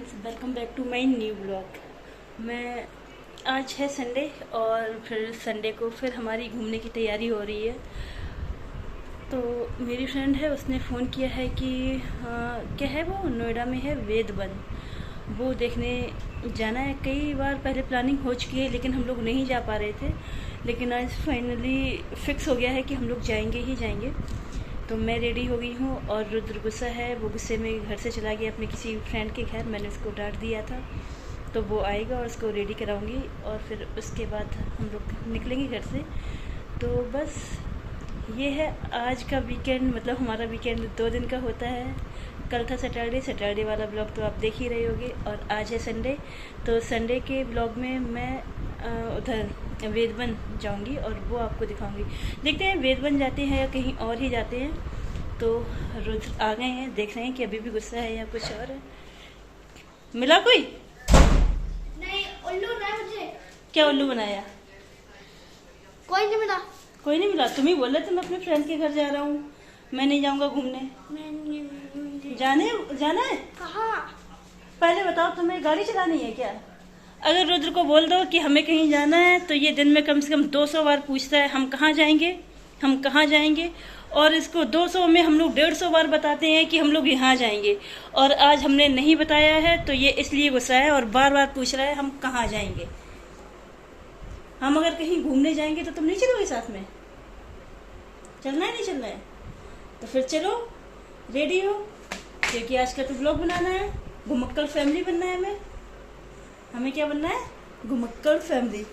Friends, welcome back to my new blog. मैं आज है संडे और फिर संडे को फिर हमारी घूमने की तैयारी हो रही है। तो मेरी फ्रेंड है, उसने फ़ोन किया है कि क्या है वो नोएडा में है वेद वन, वो देखने जाना है। कई बार पहले प्लानिंग हो चुकी है लेकिन हम लोग नहीं जा पा रहे थे, लेकिन आज फाइनली फिक्स हो गया है कि हम लोग जाएंगे ही जाएंगे। तो मैं रेडी हो गई हूँ और रुद्र गुस्सा है, वो गुस्से में घर से चला गया अपने किसी फ्रेंड के घर। मैंने उसको डांट दिया था, तो वो आएगा और उसको रेडी कराऊंगी और फिर उसके बाद हम लोग निकलेंगे घर से। तो बस ये है आज का वीकेंड, मतलब हमारा वीकेंड 2 दिन का होता है। कल था सैटरडे वाला ब्लॉग तो आप देख ही रहे होगे, और आज है संडे। तो संडे के ब्लॉग में मैं उधर वेदवन जाऊंगी और वो आपको दिखाऊंगी। देखते हैं वेदवन जाते हैं या कहीं और ही जाते हैं। तो रुद्र आ गए हैं, देख रहे हैं कि अभी भी गुस्सा है या कुछ और है। मिला कोई? नहीं, उल्लू ना मुझे। क्या उल्लू बनाया? कोई नहीं मिला। कोई नहीं मिला? तुम ही बोल रहे थे मैं अपने फ्रेंड के घर जा रहा हूँ, मैं नहीं जाऊंगा घूमने। जाना है? कहाँ? पहले बताओ, तुम्हें गाड़ी चलानी है क्या? अगर रुद्र को बोल दो कि हमें कहीं जाना है तो ये दिन में कम से कम 200 बार पूछता है हम कहाँ जाएंगे, हम कहाँ जाएंगे। और इसको 200 में हम लोग 150 बार बताते हैं कि हम लोग यहाँ जाएंगे, और आज हमने नहीं बताया है तो ये इसलिए गुस्सा है और बार बार पूछ रहा है हम कहाँ जाएंगे। हम अगर कहीं घूमने जाएंगे तो तुम नहीं चलोगे साथ में? चलना है नहीं चलना है? तो फिर चलो, रेडी हो, क्योंकि आज का तो ब्लॉग बनाना है। घुमक्कड़ फैमिली बनना है हमें क्या बनना है? घुमक्कड़ फैमिली।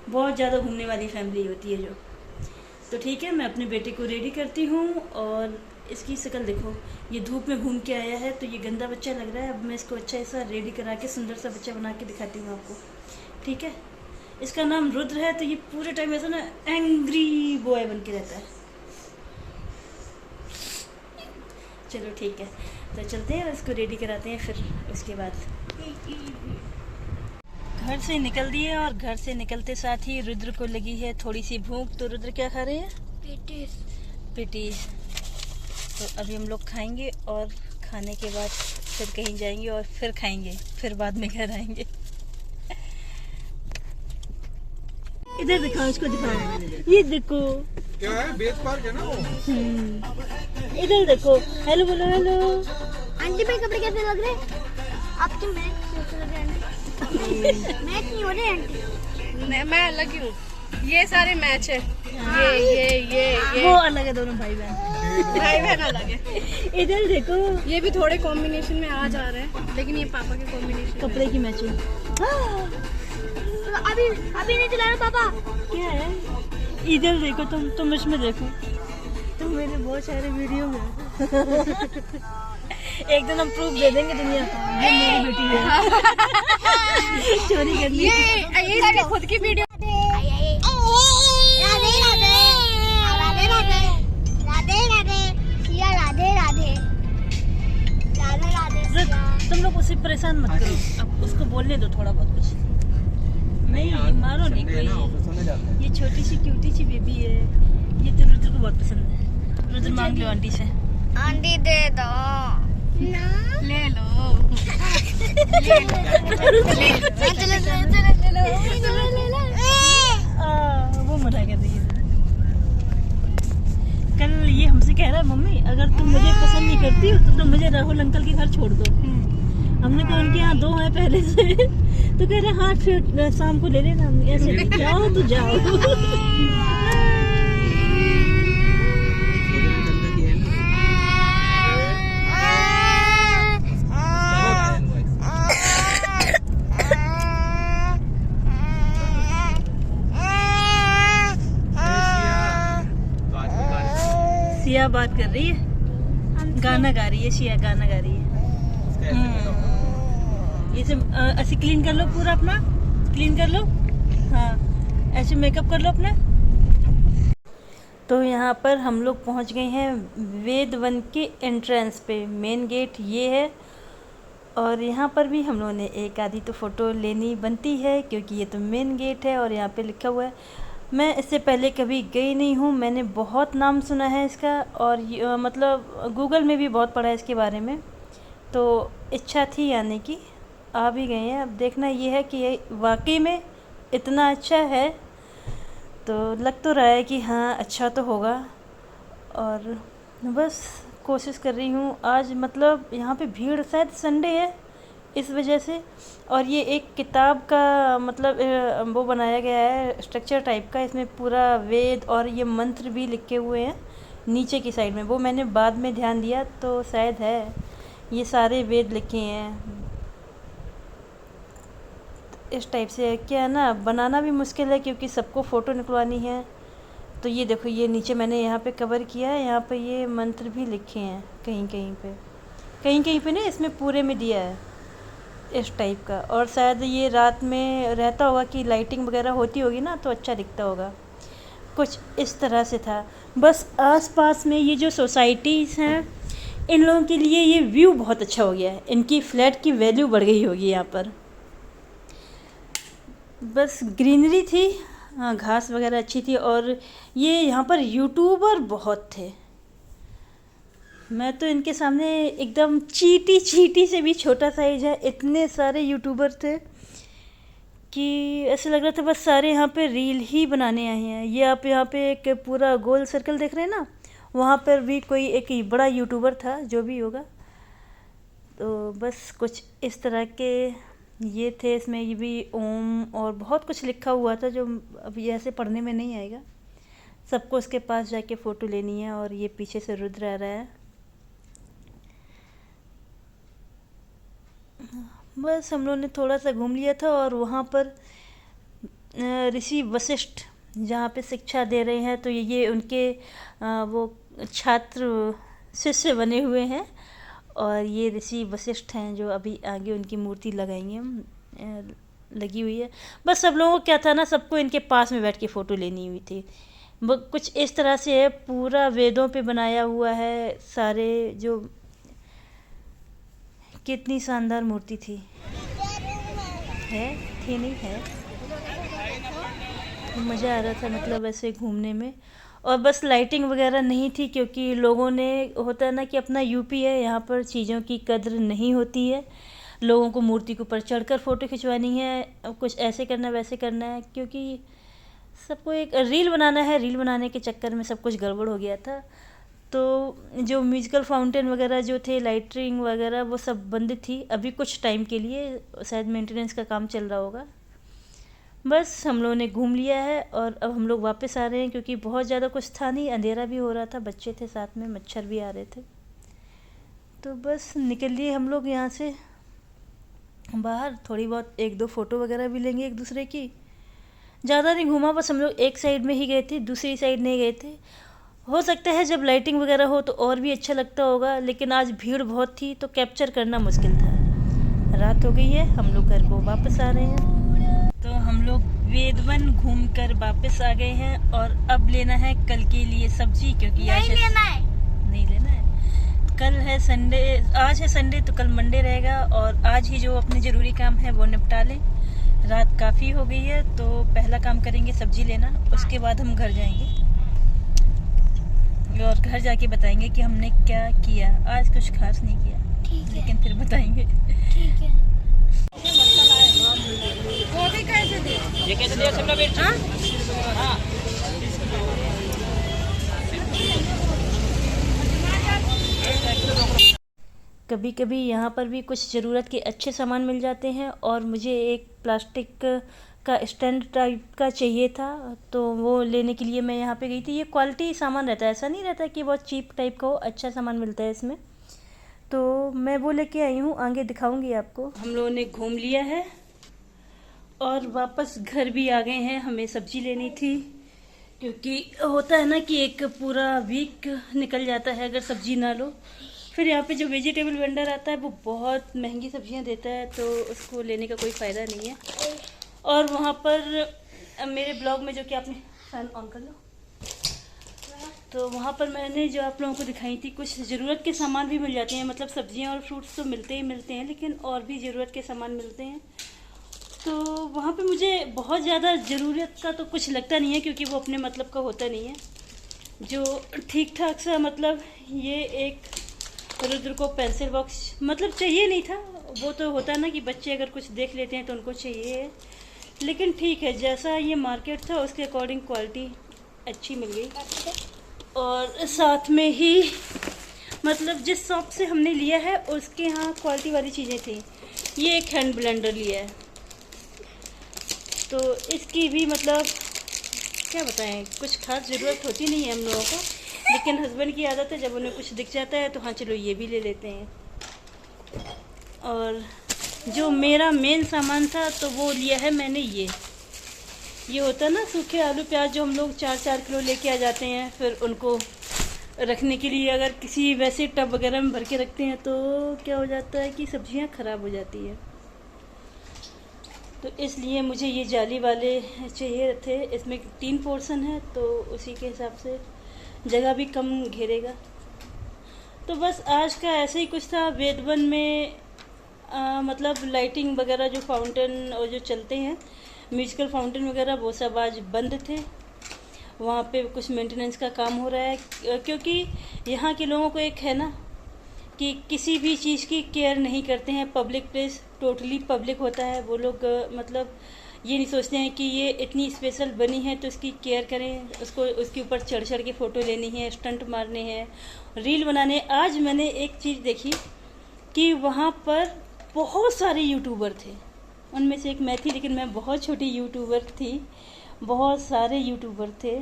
बहुत ज़्यादा घूमने वाली फैमिली होती है जो। तो ठीक है, मैं अपने बेटे को रेडी करती हूँ। और इसकी शक्ल देखो, ये धूप में घूम के आया है तो ये गंदा बच्चा लग रहा है। अब मैं इसको अच्छा ऐसा रेडी करा के सुंदर सा बच्चा बना के दिखाती हूँ आपको, ठीक है। इसका नाम रुद्र है, तो ये पूरे टाइम ऐसा ना एंग्री बॉय बन के रहता है। चलो ठीक है, तो चलते हैं, इसको रेडी कराते हैं, फिर उसके बाद घर से निकल दिए। और घर से निकलते साथ ही रुद्र को लगी है थोड़ी सी भूख। तो रुद्र क्या खा रहे हैं? पेटीज। तो अभी हम लोग खाएंगे और खाने के बाद फिर कहीं जाएंगे और फिर खाएंगे, फिर बाद में घर आएंगे। इधर दिखाओ, उसको दिखाओ, ये देखो क्या है, बेस पार्क है ना वो। इधर देखो, हेलो बोलो, हेलो। आंटी मेरे कपड़े कैसे लग रहे हैं? आपके मैच कैसे लग रहे हैं आंटी? मैच नहीं हो रहे आंटी। मैं अलग ही हूँ, ये सारे मैच है। ये वो अलग है, दोनों भाई बहन अलग है। इधर देखो, ये भी थोड़े कॉम्बिनेशन में आ जा रहे हैं, लेकिन ये पापा के कॉम्बिनेशन कपड़े की मैचिंग। अभी नहीं चला रहा पापा। क्या है? इधर देखो, तुम इसमें देखो, तुम मेरे बहुत सारे वीडियो में। एक दिन हम प्रूफ दे देंगे दुनिया को, ये मेरी बेटी है। चोरी कर ली। ये इसकी खुद की वीडियो। राधे राधे राधे राधे राधे राधे सिया, राधे राधे राधे राधे। तुम लोग उसे परेशान मत करो, अब उसको बोलने दो थोड़ा बहुत कुछ। नहीं, मारो नहीं कोई। ये छोटी सी क्यूटी सी बेबी है, ये तो रुद्र को बहुत पसंद है। रुद्र मांग लो आंटी से। आंटी दे दो ना, ले लो। वो मना कर रही है। कल ये हमसे कह रहा है मम्मी अगर तुम मुझे पसंद नहीं करती हो तो तुम मुझे राहुल अंकल के घर छोड़ दो। हमने कहा उनके यहाँ 2 है पहले से। तो कह रहे हाँ फिर शाम को ले लेना। ऐसे जाओ तो जाओ। सिया बात कर रही है, गाना गा रही है। सिया गाना गा रही है। ये सब ऐसे क्लीन कर लो, पूरा अपना क्लीन कर लो। हाँ, ऐसे मेकअप कर लो अपना। तो यहाँ पर हम लोग पहुँच गए हैं वेद वन के एंट्रेंस पे। मेन गेट ये है, और यहाँ पर भी हम लोगों ने एक आधी तो फ़ोटो लेनी बनती है क्योंकि ये तो मेन गेट है। और यहाँ पे लिखा हुआ है, मैं इससे पहले कभी गई नहीं हूँ, मैंने बहुत नाम सुना है इसका, और मतलब गूगल में भी बहुत पढ़ा है इसके बारे में। तो इच्छा थी आने की, आ भी गए हैं। अब देखना ये है कि ये वाकई में इतना अच्छा है, तो लग तो रहा है कि हाँ अच्छा तो होगा। और बस कोशिश कर रही हूँ। आज मतलब यहाँ पे भीड़, शायद संडे है इस वजह से। और ये एक किताब का मतलब वो बनाया गया है स्ट्रक्चर टाइप का, इसमें पूरा वेद और ये मंत्र भी लिखे हुए हैं नीचे की साइड में। वो मैंने बाद में ध्यान दिया तो शायद है, ये सारे वेद लिखे हैं इस टाइप से। क्या है ना, बनाना भी मुश्किल है क्योंकि सबको फ़ोटो निकलवानी है। तो ये देखो, ये नीचे मैंने यहाँ पे कवर किया है, यहाँ पे ये मंत्र भी लिखे हैं कहीं कहीं पे नहीं, इसमें पूरे में दिया है इस टाइप का। और शायद ये रात में रहता होगा कि लाइटिंग वगैरह होती होगी ना, तो अच्छा दिखता होगा। कुछ इस तरह से था। बस आसपास में ये जो सोसाइटीज़ हैं, इन लोगों के लिए ये व्यू बहुत अच्छा हो गया है, इनकी फ्लैट की वैल्यू बढ़ गई होगी यहाँ पर। बस ग्रीनरी थी, हाँ घास वगैरह अच्छी थी। और ये यहाँ पर यूट्यूबर बहुत थे, मैं तो इनके सामने एकदम चींटी से भी छोटा साइज है, इतने सारे यूट्यूबर थे कि ऐसे लग रहा था बस सारे यहाँ पे रील ही बनाने आए हैं। ये आप यहाँ पे एक पूरा गोल सर्कल देख रहे हैं ना, वहाँ पर भी कोई एक बड़ा यूट्यूबर था, जो भी होगा। तो बस कुछ इस तरह के ये थे। इसमें ये भी ओम और बहुत कुछ लिखा हुआ था जो अभी ऐसे पढ़ने में नहीं आएगा। सबको उसके पास जाके फ़ोटो लेनी है। और ये पीछे से रुद्र आ रहा है। बस हम लोगों ने थोड़ा सा घूम लिया था। और वहाँ पर ऋषि वशिष्ठ जहाँ पे शिक्षा दे रहे हैं, तो ये उनके वो छात्र शिष्य बने हुए हैं। और ये ऋषि वशिष्ठ हैं जो अभी आगे उनकी मूर्ति लगाएंगे हम, लगी हुई है। बस सब लोगों को क्या था ना, सबको इनके पास में बैठ के फ़ोटो लेनी हुई थी। कुछ इस तरह से है, पूरा वेदों पे बनाया हुआ है सारे। जो कितनी शानदार मूर्ति थी, थी नहीं है, मज़ा आ रहा था मतलब ऐसे घूमने में। और बस लाइटिंग वगैरह नहीं थी क्योंकि लोगों ने, होता है ना कि अपना यूपी है, यहाँ पर चीज़ों की कद्र नहीं होती है। लोगों को मूर्ति के ऊपर चढ़कर फ़ोटो खिंचवानी है, कुछ ऐसे करना वैसे करना है, क्योंकि सबको एक रील बनाना है। रील बनाने के चक्कर में सब कुछ गड़बड़ हो गया था। तो जो म्यूजिकल फाउंटेन वगैरह जो थे, लाइटिंग वगैरह, वो सब बंद थी अभी कुछ टाइम के लिए, शायद मेंटेनेंस का काम चल रहा होगा। बस हम लोगों ने घूम लिया है और अब हम लोग वापस आ रहे हैं क्योंकि बहुत ज़्यादा कुछ था नहीं, अंधेरा भी हो रहा था, बच्चे थे साथ में, मच्छर भी आ रहे थे। तो बस निकल लिए हम लोग यहाँ से बाहर। थोड़ी बहुत एक दो फ़ोटो वगैरह भी लेंगे एक दूसरे की। ज़्यादा नहीं घूमा, बस हम लोग एक साइड में ही गए थे, दूसरी साइड नहीं गए थे। हो सकता है जब लाइटिंग वगैरह हो तो और भी अच्छा लगता होगा, लेकिन आज भीड़ बहुत थी तो कैप्चर करना मुश्किल था। रात हो गई है, हम लोग घर को वापस आ रहे हैं। तो हम लोग वेदवन घूमकर वापस आ गए हैं और अब लेना है कल के लिए सब्जी, क्योंकि आज नहीं लेना है। कल है संडे, आज है संडे तो कल मंडे रहेगा। और आज ही जो अपने ज़रूरी काम है वो निपटा लें। रात काफ़ी हो गई है, तो पहला काम करेंगे सब्जी लेना, उसके बाद हम घर जाएंगे और घर जाके बताएंगे कि हमने क्या किया। आज कुछ खास नहीं किया, लेकिन फिर बताएंगे। ठीक है। गोभी कैसे दी? ये कैसे दिया शिमला मिर्च? हाँ। कभी कभी यहाँ पर भी कुछ ज़रूरत के अच्छे सामान मिल जाते हैं। और मुझे एक प्लास्टिक का स्टैंड टाइप का चाहिए था, तो वो लेने के लिए मैं यहाँ पे गई थी। ये क्वालिटी सामान रहता है, ऐसा नहीं रहता कि बहुत चीप टाइप का हो, अच्छा सामान मिलता है इसमें। तो मैं वो लेके आई हूँ, आगे दिखाऊंगी आपको। हम लोगों ने घूम लिया है और वापस घर भी आ गए हैं। हमें सब्जी लेनी थी क्योंकि होता है ना कि एक पूरा वीक निकल जाता है अगर सब्जी ना लो। फिर यहाँ पे जो वेजिटेबल वेंडर आता है वो बहुत महंगी सब्जियाँ देता है, तो उसको लेने का कोई फ़ायदा नहीं है। और वहाँ पर मेरे ब्लॉग में जो कि आपने फैन ऑन कर लो, तो वहाँ पर मैंने जो आप लोगों को दिखाई थी, कुछ ज़रूरत के सामान भी मिल जाते हैं। मतलब सब्जियाँ और फ्रूट्स तो मिलते ही मिलते हैं, लेकिन और भी ज़रूरत के सामान मिलते हैं। तो वहाँ पे मुझे बहुत ज़्यादा ज़रूरत का तो कुछ लगता नहीं है, क्योंकि वो अपने मतलब का होता नहीं है। जो ठीक ठाक सा, मतलब ये एक रुद्र को पेंसिल बॉक्स मतलब चाहिए नहीं था। वो तो होता है ना कि बच्चे अगर कुछ देख लेते हैं तो उनको चाहिए, लेकिन ठीक है, जैसा ये मार्केट था उसके अकॉर्डिंग क्वालिटी अच्छी मिल गई। और साथ में ही मतलब जिस शॉप से हमने लिया है उसके यहाँ क्वालिटी वाली चीज़ें थी। ये एक हैंड ब्लेंडर लिया है, तो इसकी भी मतलब क्या बताएं, कुछ खास ज़रूरत होती नहीं है हम लोगों को, लेकिन हस्बैंड की आदत है जब उन्हें कुछ दिख जाता है तो हाँ चलो ये भी ले लेते हैं। और जो मेरा मेन सामान था तो वो लिया है मैंने ये होता है ना सूखे आलू प्याज, जो हम लोग 4-4 किलो लेके आ जाते हैं, फिर उनको रखने के लिए अगर किसी वैसे टब वगैरह में भर के रखते हैं तो क्या हो जाता है कि सब्जियां ख़राब हो जाती है। तो इसलिए मुझे ये जाली वाले चाहिए थे। इसमें 3 पोर्शन है तो उसी के हिसाब से जगह भी कम घेरेगा। तो बस आज का ऐसे ही कुछ था। वेदवन में मतलब लाइटिंग वगैरह जो फाउंटेन और जो चलते हैं म्यूजिकल फाउंटेन वगैरह वो सब आज बंद थे। वहाँ पे कुछ मेंटेनेंस का काम हो रहा है, क्योंकि यहाँ के लोगों को एक है ना कि किसी भी चीज़ की केयर नहीं करते हैं। पब्लिक प्लेस टोटली पब्लिक होता है, वो लोग मतलब ये नहीं सोचते हैं कि ये इतनी स्पेशल बनी है तो इसकी केयर करें, उसको उसके ऊपर चढ़ चढ़ के फ़ोटो लेनी है, स्टंट मारने हैं, रील बनाने। आज मैंने एक चीज़ देखी कि वहाँ पर बहुत सारे यूट्यूबर थे, उनमें से एक मैं थी, लेकिन मैं बहुत छोटी यूट्यूबर थी, बहुत सारे यूट्यूबर थे,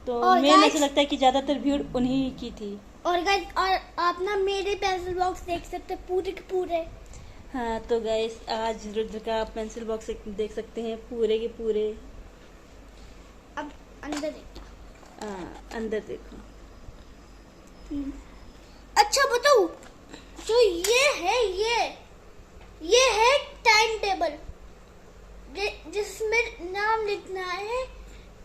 तो मेरे ऐसा लगता है कि ज़्यादातर भीड़ उन्हीं की थी। और गाइस, और आप ना मेरे पेंसिल बॉक्स देख सकते हैं पूरे के पूरे। हाँ तो गाइस आज रुद्र का पेंसिल बॉक्स देख सकते हैं पूरे के पूरे। अब अंदर देखो। हाँ अंदर देखो। अच्छा बताओ, जो ये है टाइम टेबल, जिसमें नाम लिखना है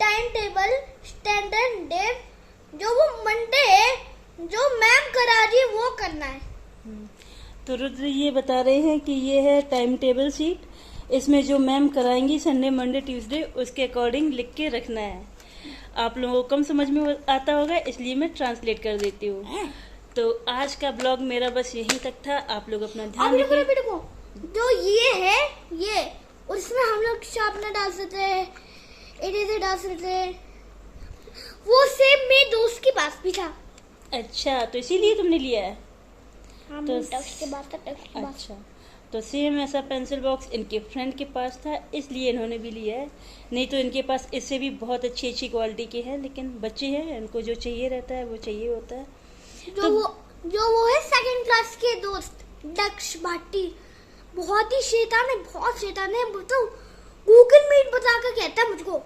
टाइम टेबल स्टैंडर्ड डेट, जो वो मंडे है जो मैम करा रही है वो करना है। तो रुद्र ये बता रहे हैं कि ये है टाइम टेबल शीट, इसमें जो मैम कराएंगी संडे मंडे ट्यूसडे उसके अकॉर्डिंग लिख के रखना है। आप लोगों को कम समझ में आता होगा इसलिए मैं ट्रांसलेट कर देती हूँ। तो आज का ब्लॉग मेरा बस यहीं तक था। आप लोग अपना ध्यान रखिए। जो ये है ये, उसमें हम लोग शार्पनर डाल सकते हैं, इरेजर डाल सकते हैं, वो सेम मेरे दोस्त के पास भी था। अच्छा तो इसीलिए तुमने लिया है? तो टच के बाद टच के बाद। अच्छा तो सेम ऐसा पेंसिल बॉक्स इनके फ्रेंड के पास था इसलिए इन्होंने भी लिया है, नहीं तो इनके पास इससे भी बहुत अच्छी अच्छी क्वालिटी के हैं, लेकिन बच्चे हैं इनको जो चाहिए रहता है वो चाहिए होता है। जो वो है सेकंड क्लास के दोस्त दक्ष भाटी, बहुत ही शैतान है, बताओ गूगल मीट बता कर कहता है मुझको।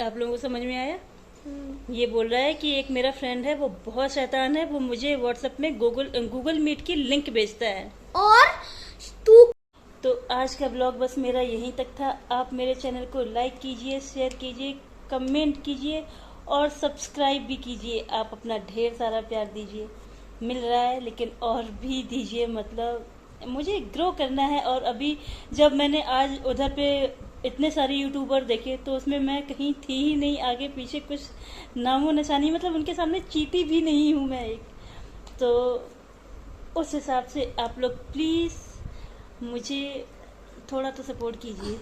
आप लोगों को समझ में आया? ये बोल रहा है कि एक मेरा फ्रेंड है वो बहुत शैतान है, वो मुझे व्हाट्सएप में गूगल मीट की लिंक भेजता है। और तू तो आज का ब्लॉग बस मेरा यहीं तक था। आप मेरे चैनल को लाइक कीजिए, शेयर कीजिए, कमेंट कीजिए और सब्सक्राइब भी कीजिए। आप अपना ढेर सारा प्यार दीजिए, मिल रहा है लेकिन और भी दीजिए, मतलब मुझे ग्रो करना है। और अभी जब मैंने आज उधर पे इतने सारे यूट्यूबर देखे तो उसमें मैं कहीं थी ही नहीं, आगे पीछे कुछ नामो निशानी, मतलब उनके सामने चीती भी नहीं हूँ मैं एक। तो उस हिसाब से आप लोग प्लीज़ मुझे थोड़ा तो सपोर्ट कीजिए।